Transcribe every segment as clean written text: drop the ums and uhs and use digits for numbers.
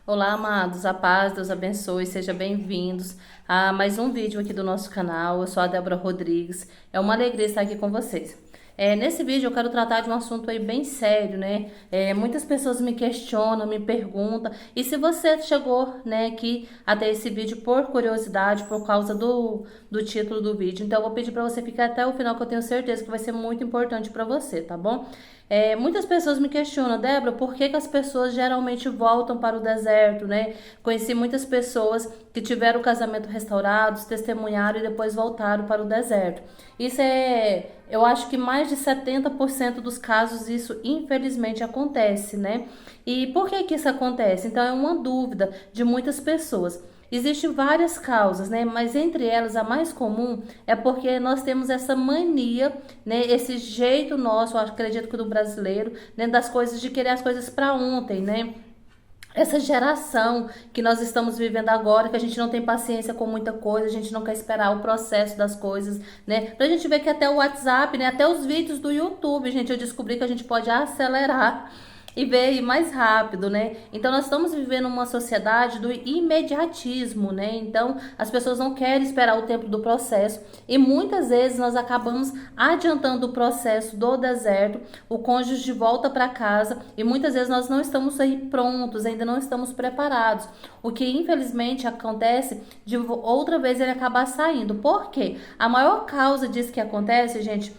Olá, amados, a paz, Deus abençoe, sejam bem-vindos a mais um vídeo aqui do nosso canal. Eu sou a Débora Rodrigues, é uma alegria estar aqui com vocês. Nesse vídeo eu quero tratar de um assunto aí bem sério, né? Muitas pessoas me questionam, me perguntam, e se você chegou, né, aqui até esse vídeo por curiosidade, por causa do título do vídeo, então eu vou pedir para você ficar até o final, que eu tenho certeza que vai ser muito importante para você, tá bom? Muitas pessoas me questionam, Débora, por que as pessoas geralmente voltam para o deserto, né? Conheci muitas pessoas que tiveram o casamento restaurados, testemunharam e depois voltaram para o deserto. Eu acho que mais de 70% dos casos isso infelizmente acontece, né? E por que que isso acontece? Então é uma dúvida de muitas pessoas. Existem várias causas, né? Mas entre elas a mais comum é porque nós temos essa mania, né? Esse jeito nosso, eu acredito que do brasileiro, né? Das coisas, de querer as coisas para ontem, né? Essa geração que nós estamos vivendo agora, que a gente não tem paciência com muita coisa, a gente não quer esperar o processo das coisas, né? Pra gente ver que até o WhatsApp, né? Até os vídeos do YouTube, gente, eu descobri que a gente pode acelerar e ver mais rápido, né? Então nós estamos vivendo uma sociedade do imediatismo, né? Então as pessoas não querem esperar o tempo do processo e muitas vezes nós acabamos adiantando o processo do deserto, o cônjuge volta para casa e muitas vezes nós não estamos aí prontos, ainda não estamos preparados. O que infelizmente acontece de outra vez ele acabar saindo. Por quê? A maior causa disso que acontece, gente,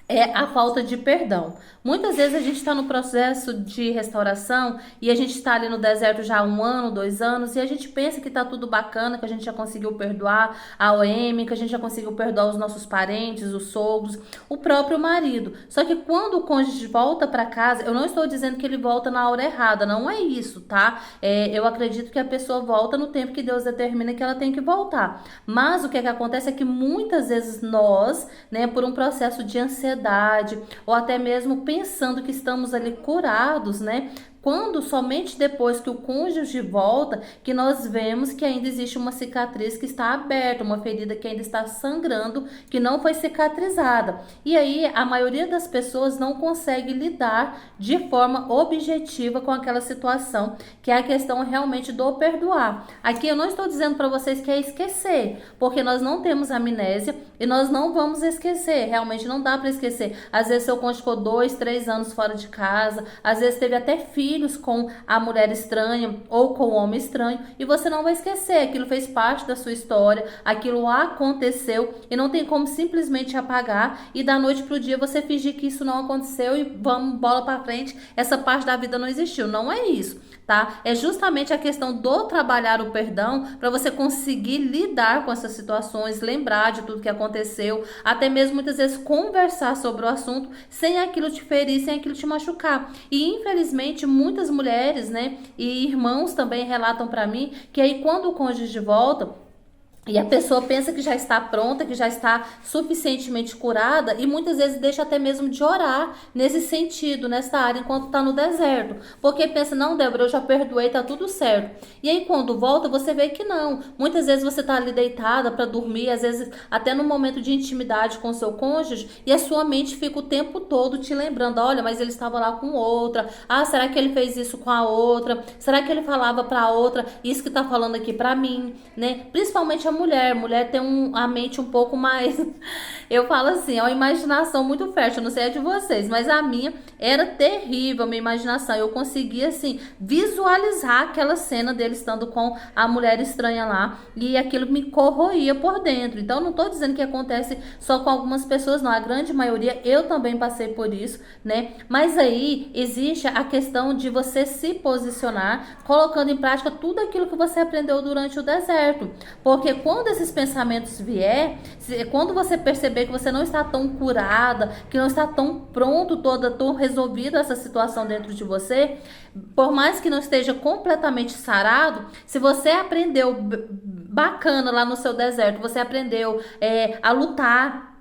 é a falta de perdão. Muitas vezes a gente está no processo de restauração e a gente está ali no deserto já há 1 ano, 2 anos, e a gente pensa que está tudo bacana, que a gente já conseguiu perdoar a OM, que a gente já conseguiu perdoar os nossos parentes, os sogros, o próprio marido. Só que quando o cônjuge volta para casa, eu não estou dizendo que ele volta na hora errada, não é isso, tá? Eu acredito que a pessoa volta no tempo que Deus determina que ela tem que voltar. Mas o que acontece é que muitas vezes nós, né, por um processo de ansiedade ou até mesmo pensando que estamos ali curados, né? Quando somente depois que o cônjuge volta, que nós vemos que ainda existe uma cicatriz que está aberta, uma ferida que ainda está sangrando, que não foi cicatrizada. E aí a maioria das pessoas não consegue lidar de forma objetiva com aquela situação, que é a questão realmente do perdoar. Aqui eu não estou dizendo para vocês que é esquecer, porque nós não temos amnésia e nós não vamos esquecer. Realmente não dá para esquecer. Às vezes seu cônjuge ficou 2, 3 anos fora de casa, às vezes teve até filhos com a mulher estranha ou com o homem estranho, e você não vai esquecer, aquilo fez parte da sua história, aquilo aconteceu e não tem como simplesmente apagar e da noite pro dia você fingir que isso não aconteceu e vamos bola para frente, essa parte da vida não existiu. Não é isso, tá? É justamente a questão do trabalhar o perdão para você conseguir lidar com essas situações, lembrar de tudo que aconteceu, até mesmo muitas vezes conversar sobre o assunto sem aquilo te ferir, sem aquilo te machucar. E infelizmente muitas mulheres, né, e irmãos também relatam para mim que aí quando o cônjuge volta e a pessoa pensa que já está pronta, que já está suficientemente curada e muitas vezes deixa até mesmo de orar nesse sentido, nessa área, enquanto está no deserto. Porque pensa, não, Débora, eu já perdoei, tá tudo certo. E aí quando volta, você vê que não. Muitas vezes você está ali deitada para dormir, às vezes até no momento de intimidade com seu cônjuge, e a sua mente fica o tempo todo te lembrando, olha, mas ele estava lá com outra. Ah, será que ele fez isso com a outra? Será que ele falava para a outra isso que tá falando aqui para mim, né? Principalmente a mulher tem a mente um pouco mais, eu falo assim, é uma imaginação muito fértil, não sei a de vocês, mas a minha era terrível, a minha imaginação, eu conseguia assim, visualizar aquela cena dele estando com a mulher estranha lá, e aquilo me corroía por dentro. Então não tô dizendo que acontece só com algumas pessoas, não, a grande maioria, eu também passei por isso, né, mas aí existe a questão de você se posicionar, colocando em prática tudo aquilo que você aprendeu durante o deserto, porque quando esses pensamentos vier, quando você perceber que você não está tão curada, que não está tão pronto, tão resolvido essa situação dentro de você, por mais que não esteja completamente sarado, se você aprendeu bacana lá no seu deserto, você aprendeu a lutar,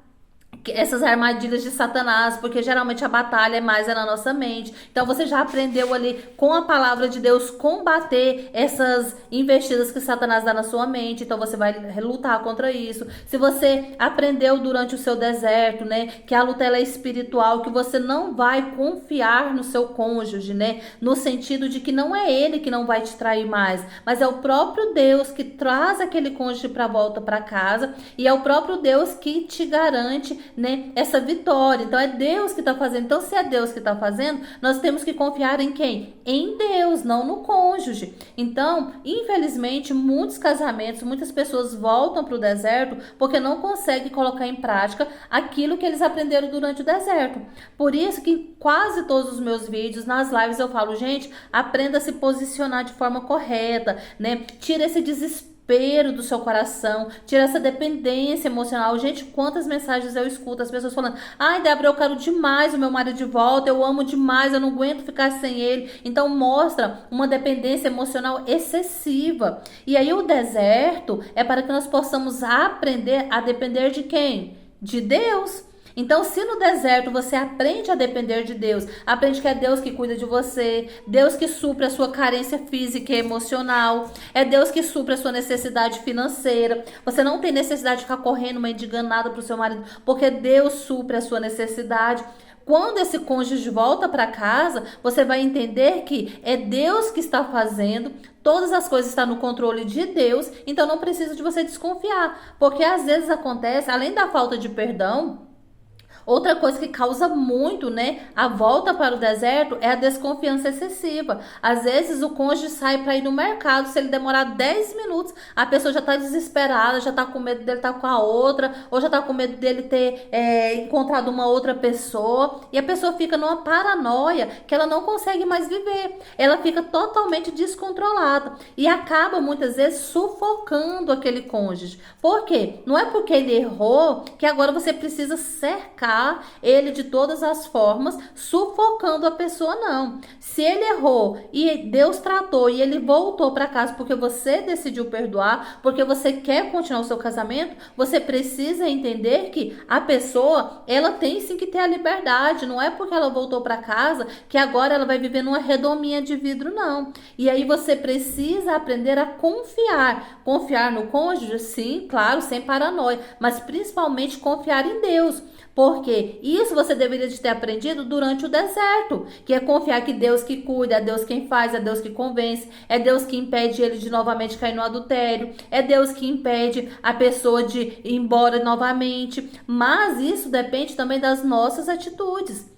essas armadilhas de Satanás, porque geralmente a batalha é mais na nossa mente. Então você já aprendeu ali com a palavra de Deus combater essas investidas que Satanás dá na sua mente. Então você vai lutar contra isso. Se você aprendeu durante o seu deserto, né, que a luta ela é espiritual, que você não vai confiar no seu cônjuge, né, no sentido de que não é ele que não vai te trair mais, mas é o próprio Deus que traz aquele cônjuge para volta para casa, e é o próprio Deus que te garante, né, essa vitória. Então é Deus que está fazendo. Então se é Deus que está fazendo, nós temos que confiar em quem? Em Deus, não no cônjuge. Então, infelizmente, muitos casamentos, muitas pessoas voltam para o deserto porque não conseguem colocar em prática aquilo que eles aprenderam durante o deserto. Por isso que quase todos os meus vídeos, nas lives, eu falo, gente, aprenda a se posicionar de forma correta, né? Tira esse desespero do seu coração, tira essa dependência emocional. Gente, quantas mensagens eu escuto, as pessoas falando, ai, Débora, eu quero demais o meu marido de volta, eu amo demais, eu não aguento ficar sem ele. Então mostra uma dependência emocional excessiva. E aí o deserto é para que nós possamos aprender a depender de quem? De Deus. Então, se no deserto você aprende a depender de Deus, aprende que é Deus que cuida de você, Deus que supre a sua carência física e emocional, é Deus que supre a sua necessidade financeira. Você não tem necessidade de ficar correndo, mendigando nada para o seu marido, porque Deus supre a sua necessidade. Quando esse cônjuge volta para casa, você vai entender que é Deus que está fazendo, todas as coisas estão no controle de Deus, então não precisa de você desconfiar, porque às vezes acontece, além da falta de perdão, outra coisa que causa muito, né, a volta para o deserto é a desconfiança excessiva. Às vezes o cônjuge sai para ir no mercado, se ele demorar 10 minutos, a pessoa já está desesperada, já está com medo dele estar com a outra, ou já está com medo dele ter encontrado uma outra pessoa, e a pessoa fica numa paranoia que ela não consegue mais viver. Ela fica totalmente descontrolada e acaba muitas vezes sufocando aquele cônjuge. Por quê? Não é porque ele errou que agora você precisa cercar ele de todas as formas, sufocando a pessoa, não. Se ele errou e Deus tratou e ele voltou para casa porque você decidiu perdoar, porque você quer continuar o seu casamento, você precisa entender que a pessoa, ela tem sim que ter a liberdade, não é porque ela voltou para casa que agora ela vai viver numa redominha de vidro, não. E aí você precisa aprender a confiar no cônjuge, sim, claro, sem paranoia, mas principalmente confiar em Deus. Porque isso você deveria de ter aprendido durante o deserto, que é confiar que Deus que cuida, é Deus quem faz, é Deus que convence, é Deus que impede ele de novamente cair no adultério, é Deus que impede a pessoa de ir embora novamente. Mas isso depende também das nossas atitudes.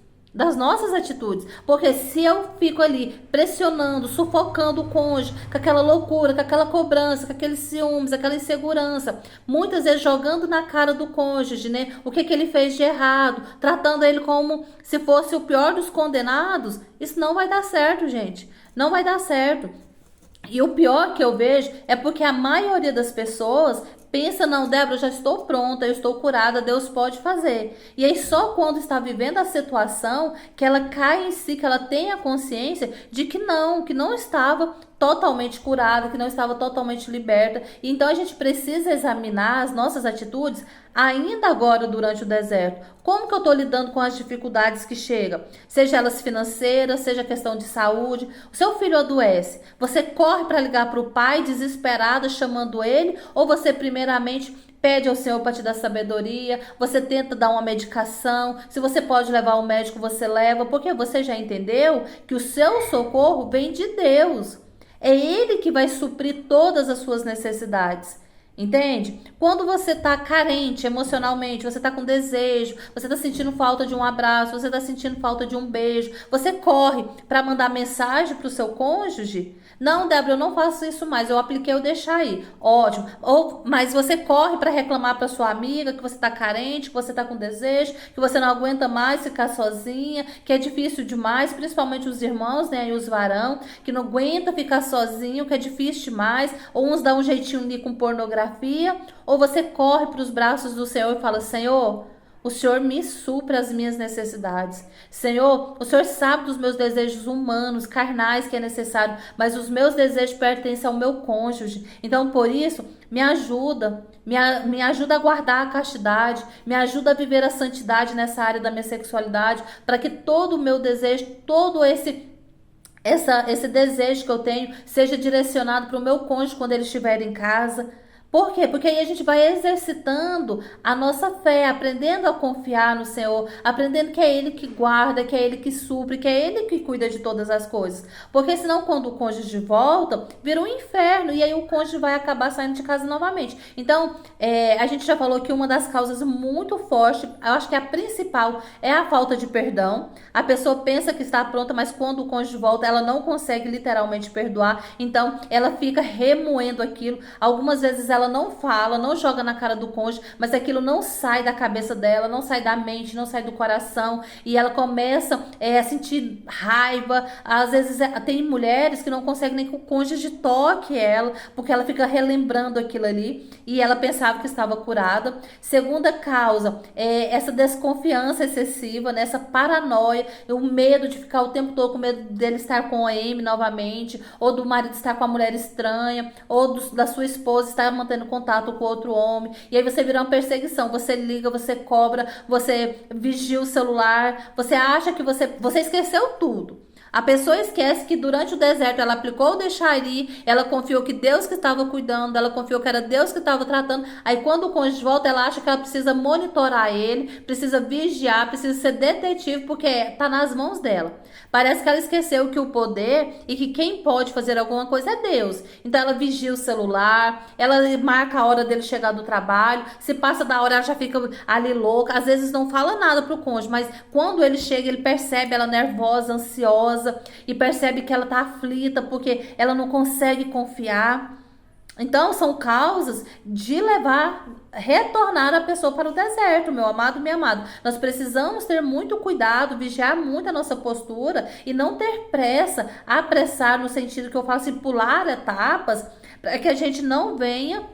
Porque se eu fico ali pressionando, sufocando o cônjuge, com aquela loucura, com aquela cobrança, com aqueles ciúmes, aquela insegurança, muitas vezes jogando na cara do cônjuge, né, o que ele fez de errado, tratando ele como se fosse o pior dos condenados, isso não vai dar certo, gente, não vai dar certo. E o pior que eu vejo é porque a maioria das pessoas pensa, não, Débora, eu já estou pronta, eu estou curada, Deus pode fazer. E aí só quando está vivendo a situação que ela cai em si, que ela tem a consciência de que não estava totalmente curada, que não estava totalmente liberta. Então a gente precisa examinar as nossas atitudes ainda agora durante o deserto. Como que eu estou lidando com as dificuldades que chegam? Seja elas financeiras, seja questão de saúde. O seu filho adoece. Você corre para ligar para o pai desesperado, chamando ele, ou você primeiramente pede ao Senhor para te dar sabedoria, você tenta dar uma medicação, se você pode levar ao médico, você leva, porque você já entendeu que o seu socorro vem de Deus. É Ele que vai suprir todas as suas necessidades. Entende? Quando você tá carente emocionalmente, você tá com desejo, você tá sentindo falta de um abraço, você tá sentindo falta de um beijo, você corre para mandar mensagem pro seu cônjuge? Não, Débora, eu não faço isso mais, eu apliquei o deixar aí. Ótimo. Mas você corre para reclamar para sua amiga que você tá carente, que você tá com desejo, que você não aguenta mais ficar sozinha, que é difícil demais, principalmente os irmãos, né, e os varão, que não aguenta ficar sozinho, que é difícil demais, ou uns dão um jeitinho ali com pornografia, ou você corre para os braços do Senhor e fala, Senhor, O Senhor me supra as minhas necessidades. Senhor, o Senhor sabe dos meus desejos humanos, carnais que é necessário, mas os meus desejos pertencem ao meu cônjuge. Então, por isso, me ajuda. Me ajuda a guardar a castidade, me ajuda a viver a santidade nessa área da minha sexualidade, para que todo o meu desejo, todo esse desejo que eu tenho seja direcionado para o meu cônjuge quando ele estiver em casa. Por quê? Porque aí a gente vai exercitando a nossa fé, aprendendo a confiar no Senhor, aprendendo que é Ele que guarda, que é Ele que supre, que é Ele que cuida de todas as coisas. Porque senão, quando o cônjuge volta, vira um inferno e aí o cônjuge vai acabar saindo de casa novamente. Então, a gente já falou que uma das causas muito fortes, eu acho que a principal, é a falta de perdão. A pessoa pensa que está pronta, mas quando o cônjuge volta, ela não consegue literalmente perdoar. Então, ela fica remoendo aquilo. Algumas vezes ela não fala, não joga na cara do cônjuge, mas aquilo não sai da cabeça dela, não sai da mente, não sai do coração, e ela começa a sentir raiva. Às vezes tem mulheres que não conseguem nem que o cônjuge toque ela, porque ela fica relembrando aquilo ali, e ela pensava que estava curada. Segunda causa é essa desconfiança excessiva, né? Essa paranoia, o medo de ficar o tempo todo com medo dele estar com a Amy novamente, ou do marido estar com a mulher estranha, ou da sua esposa estar mantendo contato com outro homem, e aí você vira uma perseguição, você liga, você cobra, você vigia o celular, você acha que você esqueceu tudo. A pessoa esquece que durante o deserto ela aplicou o deixar ir, ela confiou que Deus que estava cuidando, ela confiou que era Deus que estava tratando. Aí quando o cônjuge volta, ela acha que ela precisa monitorar ele, precisa vigiar, precisa ser detetive, porque tá nas mãos dela. Parece que ela esqueceu que o poder e que quem pode fazer alguma coisa é Deus. Então ela vigia o celular, ela marca a hora dele chegar do trabalho, se passa da hora ela já fica ali louca, às vezes não fala nada pro cônjuge, mas quando ele chega ele percebe ela nervosa, ansiosa, e percebe que ela tá aflita porque ela não consegue confiar. Então são causas de retornar a pessoa para o deserto, meu amado, minha amada. Nós precisamos ter muito cuidado, vigiar muito a nossa postura e não ter pressa, apressar no sentido que eu falo assim, pular etapas, para que a gente não venha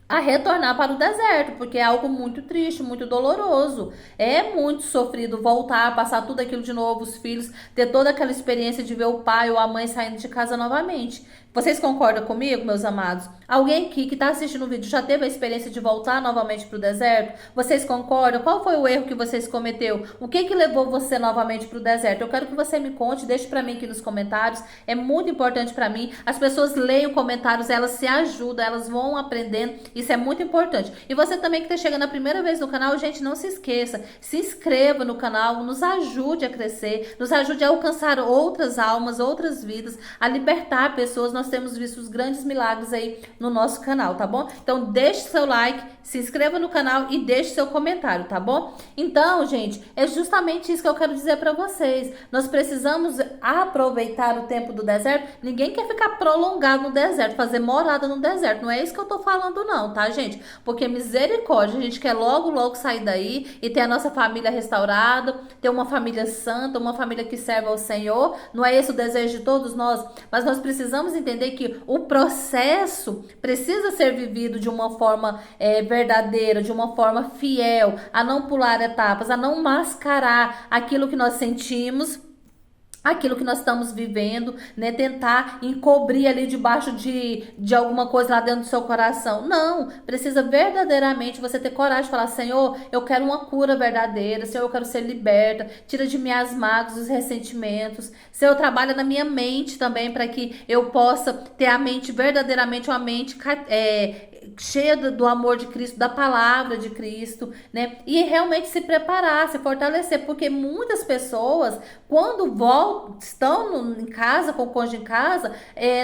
a retornar para o deserto, porque é algo muito triste, muito doloroso. É muito sofrido voltar, passar tudo aquilo de novo, os filhos, ter toda aquela experiência de ver o pai ou a mãe saindo de casa novamente. Vocês concordam comigo, meus amados? Alguém aqui que está assistindo o vídeo já teve a experiência de voltar novamente para o deserto? Vocês concordam? Qual foi o erro que vocês cometeu? O que levou você novamente para o deserto? Eu quero que você me conte, deixe para mim aqui nos comentários. É muito importante para mim. As pessoas leem comentários, elas se ajudam, elas vão aprendendo. Isso é muito importante. E você também que está chegando a primeira vez no canal, gente, não se esqueça. Se inscreva no canal, nos ajude a crescer, nos ajude a alcançar outras almas, outras vidas, a libertar pessoas. Nós temos visto os grandes milagres aí no nosso canal, tá bom? Então deixe seu like, se inscreva no canal e deixe seu comentário, tá bom? Então, gente, é justamente isso que eu quero dizer para vocês. Nós precisamos aproveitar o tempo do deserto. Ninguém quer ficar prolongado no deserto, fazer morada no deserto. Não é isso que eu tô falando não, tá, gente? Porque misericórdia, a gente quer logo, logo sair daí e ter a nossa família restaurada, ter uma família santa, uma família que serve ao Senhor. Não é esse o desejo de todos nós? Mas nós precisamos entender que o processo precisa ser vivido de uma forma verdadeira, de uma forma fiel, a não pular etapas, a não mascarar aquilo que nós sentimos, aquilo que nós estamos vivendo, né? Tentar encobrir ali debaixo de alguma coisa lá dentro do seu coração. Não, precisa verdadeiramente você ter coragem de falar, Senhor, eu quero uma cura verdadeira, Senhor, eu quero ser liberta, tira de mim as mágoas, os ressentimentos. Senhor, trabalha na minha mente também, para que eu possa ter a mente verdadeiramente, uma mente cheia do amor de Cristo, da palavra de Cristo, né? E realmente se preparar, se fortalecer, porque muitas pessoas, quando estão em casa, com o cônjuge em casa,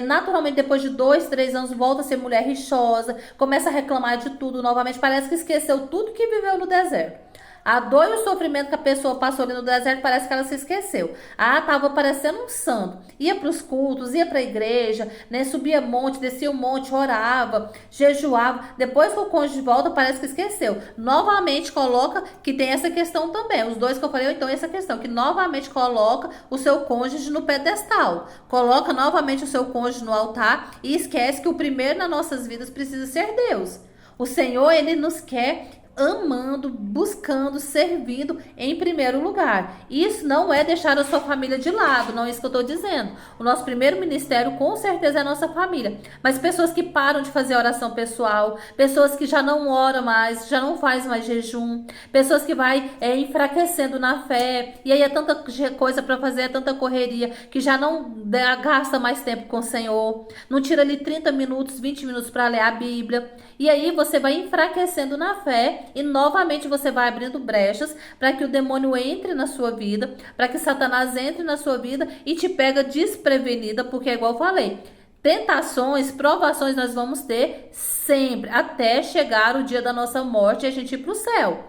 naturalmente depois de 2, 3 anos volta a ser mulher rixosa, começa a reclamar de tudo novamente, parece que esqueceu tudo que viveu no deserto. A dor e o sofrimento que a pessoa passou ali no deserto, parece que ela se esqueceu. Tava parecendo um santo. Ia para os cultos, ia para a igreja, né? Subia monte, descia um monte, orava, jejuava. Depois que o cônjuge volta, parece que esqueceu. Novamente coloca que tem essa questão também. Os dois que eu falei, então essa questão, que novamente coloca o seu cônjuge no pedestal. Coloca novamente o seu cônjuge no altar e esquece que o primeiro nas nossas vidas precisa ser Deus. O Senhor, Ele nos quer amando, buscando, servindo em primeiro lugar. Isso não é deixar a sua família de lado, não é isso que eu estou dizendo. O nosso primeiro ministério com certeza é a nossa família. Mas pessoas que param de fazer oração pessoal, pessoas que já não oram mais, já não faz mais jejum, pessoas que vai enfraquecendo na fé, e aí é tanta coisa para fazer, é tanta correria, que já não gasta mais tempo com o Senhor, não tira ali 30 minutos, 20 minutos para ler a Bíblia, e aí você vai enfraquecendo na fé e novamente você vai abrindo brechas para que o demônio entre na sua vida, para que Satanás entre na sua vida e te pega desprevenida, porque é igual eu falei, tentações, provações nós vamos ter sempre, até chegar o dia da nossa morte e a gente ir para o céu.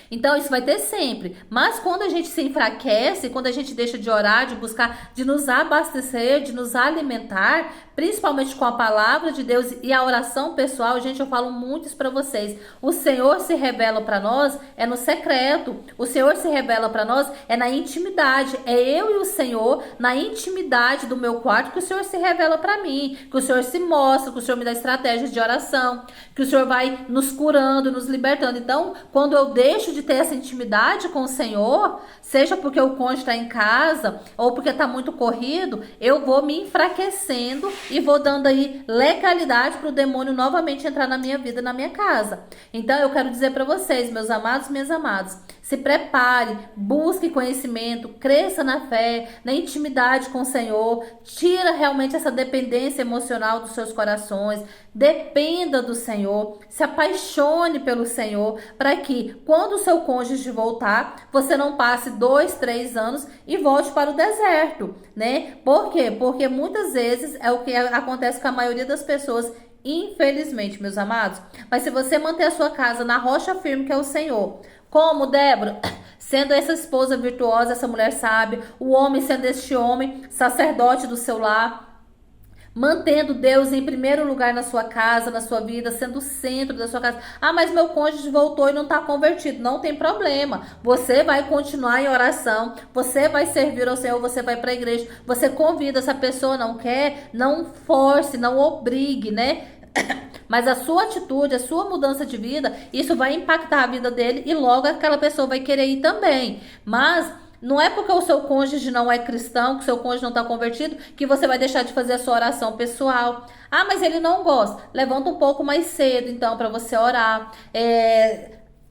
Então isso vai ter sempre, mas quando a gente se enfraquece, quando a gente deixa de orar, de buscar, de nos abastecer, de nos alimentar, principalmente com a palavra de Deus e a oração pessoal, gente, eu falo muito isso para vocês. O Senhor se revela para nós é no secreto. O Senhor se revela para nós é na intimidade. É eu e o Senhor na intimidade do meu quarto que o Senhor se revela para mim, que o Senhor se mostra, que o Senhor me dá estratégias de oração, que o Senhor vai nos curando, nos libertando. Então, quando eu deixo de ter essa intimidade com o Senhor, seja porque o cônjuge está em casa ou porque está muito corrido, eu vou me enfraquecendo e vou dando aí legalidade para o demônio novamente entrar na minha vida, na minha casa. Então eu quero dizer para vocês, meus amados e minhas amadas, se prepare, busque conhecimento, cresça na fé, na intimidade com o Senhor, tira realmente essa dependência emocional dos seus corações, dependa do Senhor, se apaixone pelo Senhor, para que quando o seu cônjuge voltar, você não passe 2, 3 anos e volte para o deserto, né? Por quê? Porque muitas vezes é o que acontece com a maioria das pessoas, infelizmente, meus amados. Mas se você manter a sua casa na rocha firme que é o Senhor, como, Débora? Sendo essa esposa virtuosa, essa mulher sábia, o homem sendo este homem, sacerdote do seu lar, mantendo Deus em primeiro lugar na sua casa, na sua vida, sendo o centro da sua casa. Ah, mas meu cônjuge voltou e não está convertido. Não tem problema. Você vai continuar em oração, você vai servir ao Senhor, você vai para a igreja, você convida essa pessoa, não quer, não force, não obrigue, né? Mas a sua atitude, a sua mudança de vida, isso vai impactar a vida dele e logo aquela pessoa vai querer ir também. Mas não é porque o seu cônjuge não é cristão, que o seu cônjuge não está convertido, que você vai deixar de fazer a sua oração pessoal. Ah, mas ele não gosta. Levanta um pouco mais cedo, então, para você orar.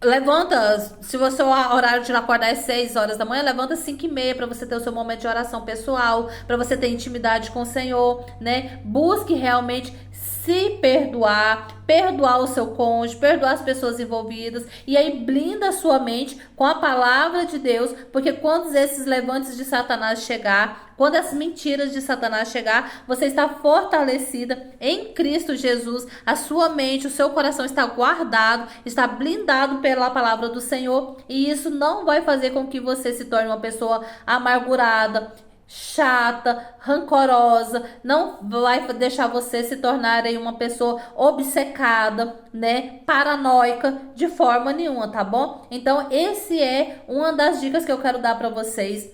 Levanta, se o seu horário de acordar é 6 horas da manhã, levanta 5h30 para você ter o seu momento de oração pessoal, para você ter intimidade com o Senhor, né? Busque realmente se perdoar o seu cônjuge, perdoar as pessoas envolvidas, e aí blinda a sua mente com a palavra de Deus, porque quando esses levantes de Satanás chegar, quando as mentiras de Satanás chegar, você está fortalecida em Cristo Jesus, a sua mente, o seu coração está guardado, está blindado pela palavra do Senhor, e isso não vai fazer com que você se torne uma pessoa amargurada, chata, rancorosa, não vai deixar você se tornar aí uma pessoa obcecada, né, paranoica, de forma nenhuma, tá bom? Então esse é uma das dicas que eu quero dar para vocês.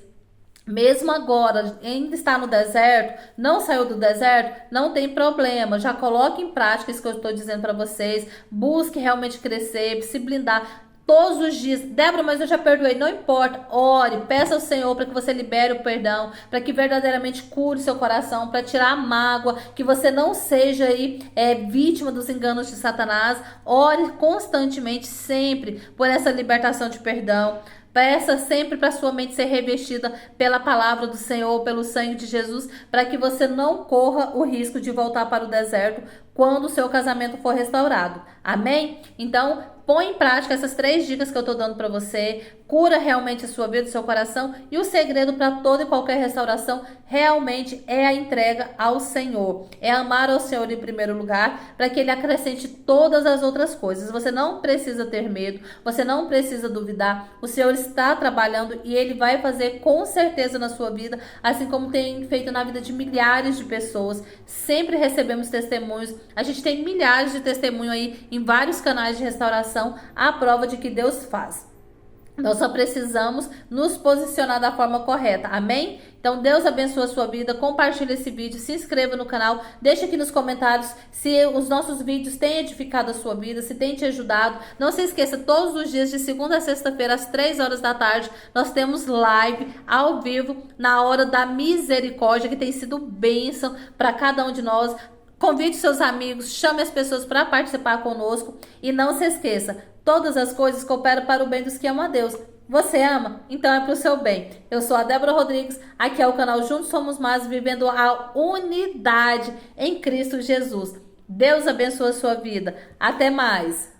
Mesmo agora, ainda está no deserto, não saiu do deserto, não tem problema, já coloque em prática isso que eu estou dizendo para vocês, busque realmente crescer, se blindar todos os dias. Débora, mas eu já perdoei. Não importa, ore, peça ao Senhor para que você libere o perdão, para que verdadeiramente cure seu coração, para tirar a mágoa, que você não seja aí vítima dos enganos de Satanás. Ore constantemente, sempre, por essa libertação de perdão. Peça sempre para sua mente ser revestida pela palavra do Senhor, pelo sangue de Jesus, para que você não corra o risco de voltar para o deserto quando o seu casamento for restaurado. Amém? Então, põe em prática essas 3 dicas que eu estou dando para você. Cura realmente a sua vida, o seu coração. E o segredo para toda e qualquer restauração realmente é a entrega ao Senhor. É amar ao Senhor em primeiro lugar, para que Ele acrescente todas as outras coisas. Você não precisa ter medo, você não precisa duvidar. O Senhor está trabalhando e Ele vai fazer com certeza na sua vida, assim como tem feito na vida de milhares de pessoas. Sempre recebemos testemunhos. A gente tem milhares de testemunhos aí em vários canais de restauração, a prova de que Deus faz. Nós só precisamos nos posicionar da forma correta, amém? Então Deus abençoe a sua vida, compartilhe esse vídeo, se inscreva no canal, deixe aqui nos comentários se os nossos vídeos têm edificado a sua vida, se tem te ajudado. Não se esqueça, todos os dias de segunda a sexta-feira às 3 horas da tarde, nós temos live ao vivo na hora da misericórdia, que tem sido bênção para cada um de nós. Convide seus amigos, chame as pessoas para participar conosco e não se esqueça, todas as coisas cooperam para o bem dos que amam a Deus. Você ama? Então é para o seu bem. Eu sou a Débora Rodrigues, aqui é o canal Juntos Somos Mais, vivendo a unidade em Cristo Jesus. Deus abençoe a sua vida. Até mais!